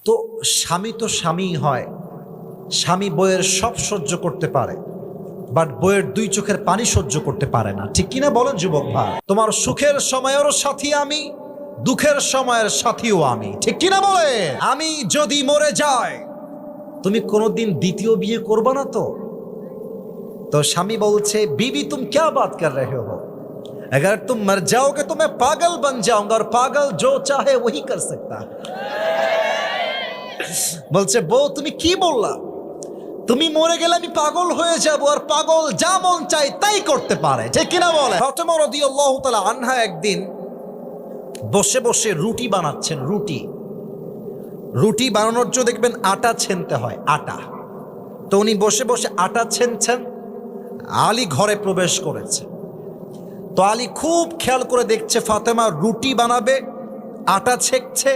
তো স্বামী তো স্বামীই হয়, স্বামী বইয়ের সব সহ্য করতে পারে, বাট বইয়ের দুই চোখের পানি সহ্য করতে পারে না, ঠিক কিনা বলেন যুবক ভাই? তোমার সুখের সময়েরও সাথী আমি, দুঃখের সময়ের সাথীও আমি, ঠিক কিনা বলে? আমি যদি মরে যাই তুমি কোনোদিন দ্বিতীয় বিয়ে করবে না তো? তো স্বামী বলছে, बीवी तुम क्या बात कर रहे हो, अगर तुम मर जाओगे तो मैं पागल बन जाऊंगा और पागल जो चाहे वही कर सकता है। বলছে, বউ তুমি কি বললা? তুমি মরে গেলে আমি পাগল হয়ে যাব, আর পাগল যা মন চাই তাই করতে পারে, ঠিক কিনা বলে? ফাতেমা রাদিয়াল্লাহু তাআলা আনহা একদিন বসে বসে রুটি বানাচ্ছেন। রুটি বানানোর জন্য দেখবেন আটা ছেনতে হয়, আটা। তো উনি বসে বসে আটা ছেনছেন, আলী ঘরে প্রবেশ করেছে। তো আলী খুব খেয়াল করে দেখছে ফাতেমা রুটি বানাবে, আটা ছেঁকছে,